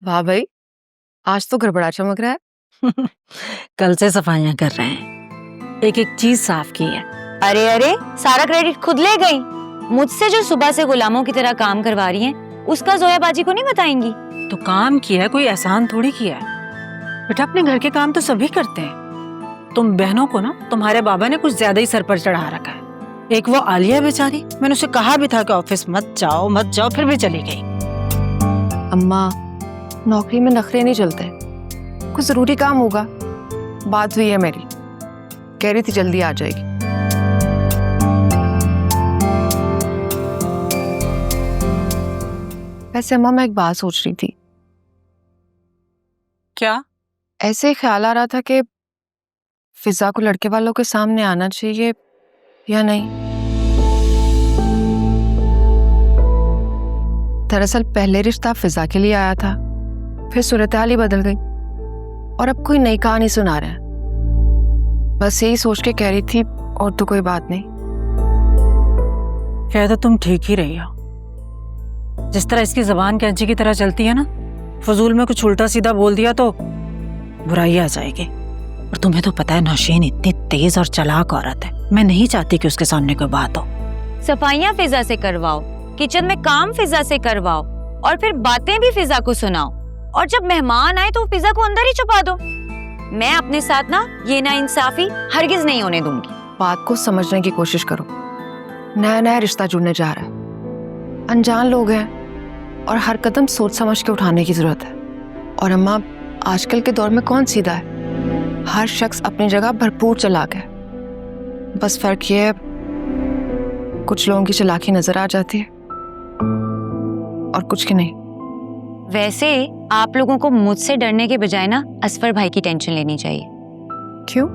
वाह भाई, आज तो घर बड़ा चमक रहा है। कल से सफाइयां कर रहे हैं, एक एक चीज साफ की है। अरे अरे, सारा क्रेडिट खुद ले गई। मुझसे जो सुबह से गुलामों की तरह काम करवा रही हैं, उसका जोया बाजी को नहीं बताएंगी? तो काम किया है, कोई एहसान थोड़ी किया है। बेटा अपने घर के काम तो सभी करते हैं। तुम बहनों को ना तुम्हारे बाबा ने कुछ ज्यादा ही सर पर चढ़ा रखा है। एक वो आलिया बेचारी, मैंने उसे कहा भी था कि ऑफिस मत जाओ, फिर भी चली गई। अम्मा, नौकरी में नखरे नहीं चलते, कुछ जरूरी काम होगा। बात हुई है मेरी, कह रही थी जल्दी आ जाएगी। वैसे अम्मा, मैं एक बात सोच रही थी। क्या? ऐसे ही ख्याल आ रहा था कि फिजा को लड़के वालों के सामने आना चाहिए या नहीं। दरअसल पहले रिश्ता फिजा के लिए आया था, फिर सूरत हाल ही बदल गई और अब कोई नई कहानी सुना रहा है। बस यही सोच के कह रही थी, और तो कोई बात नहीं। कह तो तुम ठीक ही रही हो। जिस तरह इसकी जबान कैंची की तरह चलती है ना, फजूल में कुछ उल्टा सीधा बोल दिया तो बुराई आ जाएगी। और तुम्हें तो पता है नौशीन इतनी तेज और चालाक औरत है, मैं नहीं चाहती कि उसके सामने कोई बात हो। सफाइयां फिजा से करवाओ, किचन में काम फिजा से करवाओ, और फिर बातें भी फिजा को सुनाओ, और जब मेहमान आए तो फिजा को अंदर ही छुपा दो। मैं अपने साथ ना ये नाइंसाफी हरगिज नहीं होने दूंगी। बात को समझने की कोशिश करो। नया नया रिश्ता जुड़ने जा रहा है, अनजान लोग हैं और हर कदम सोच समझ के उठाने की जरूरत है। और अम्मा, आजकल के दौर में कौन सीधा है? हर शख्स अपनी जगह भरपूर चालाक है। बस फर्क ये है, कुछ लोगों की चालाकी नजर आ जाती है और कुछ की नहीं। वैसे आप लोगों को मुझसे डरने के बजाय ना असफर भाई की टेंशन लेनी चाहिए। क्यों?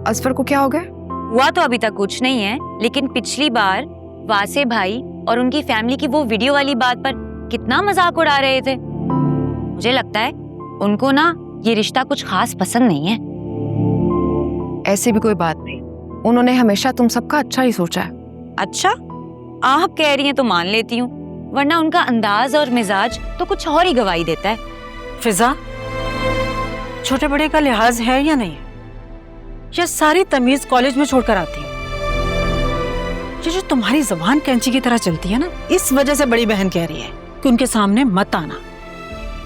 असफर को क्या हो गया? हुआ तो अभी तक कुछ नहीं है, लेकिन पिछली बार वासे भाई और उनकी फैमिली की वो वीडियो वाली बात पर कितना मजाक उड़ा रहे थे। मुझे लगता है उनको ना ये रिश्ता कुछ खास पसंद नहीं है। ऐसी भी कोई बात नहीं, उन्होंने हमेशा तुम सबका अच्छा ही सोचा है। अच्छा, आप कह रही हैं तो मान लेती हूँ, वरना उनका अंदाज और मिजाज तो कुछ और ही गवाही देता है। फिजा, छोटे बड़े का लिहाज है या नहीं? या सारी तमीज कॉलेज में छोड़कर आती है? ये जो तुम्हारी जबान कैंची की तरह चलती है ना, इस वजह से बड़ी बहन कह रही है कि उनके सामने मत आना।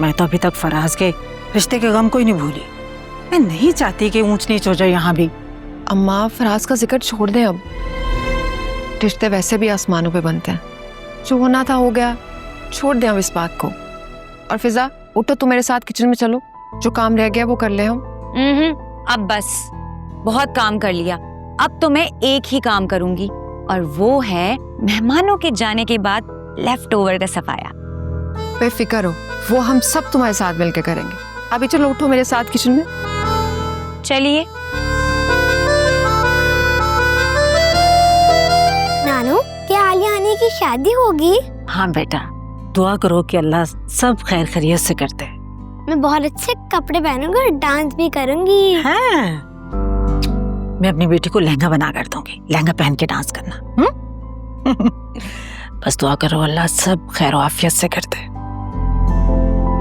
मैं तो अभी तक फराज के रिश्ते के गम को ही नहीं भूली। मैं नहीं चाहती कि ऊंच नीच हो जाए यहाँ भी। अम्मा, फराज का जिक्र छोड़ दें अब। रिश्ते वैसे भी आसमानों पे बनते हैं। जो होना था हो गया, छोड़ दें अब इस बात को। और फिजा, उठो, तुम मेरे साथ किचन में चलो, जो काम रह गया वो कर ले हम। अब बस, बहुत काम कर लिया। अब तो मैं एक ही काम करूंगी, और वो है मेहमानों के जाने के बाद लेफ्ट ओवर का सफाया। बेफिक्र हो, वो हम सब तुम्हारे साथ मिलकर करेंगे। अभी चलो, उठो मेरे साथ किचन में। चलिए। नानू, क्या आलिया आने की शादी होगी? हाँ बेटा, दुआ करो कि अल्लाह सब खैर खैरियत से करते। मैं बहुत अच्छे कपड़े पहनूंगी और डांस भी करूंगी। हाँ, मैं अपनी बेटी को लहंगा बना कर दूंगी, लहंगा पहन के डांस करना। बस दुआ करो अल्लाह सब खैर आफियत से करते।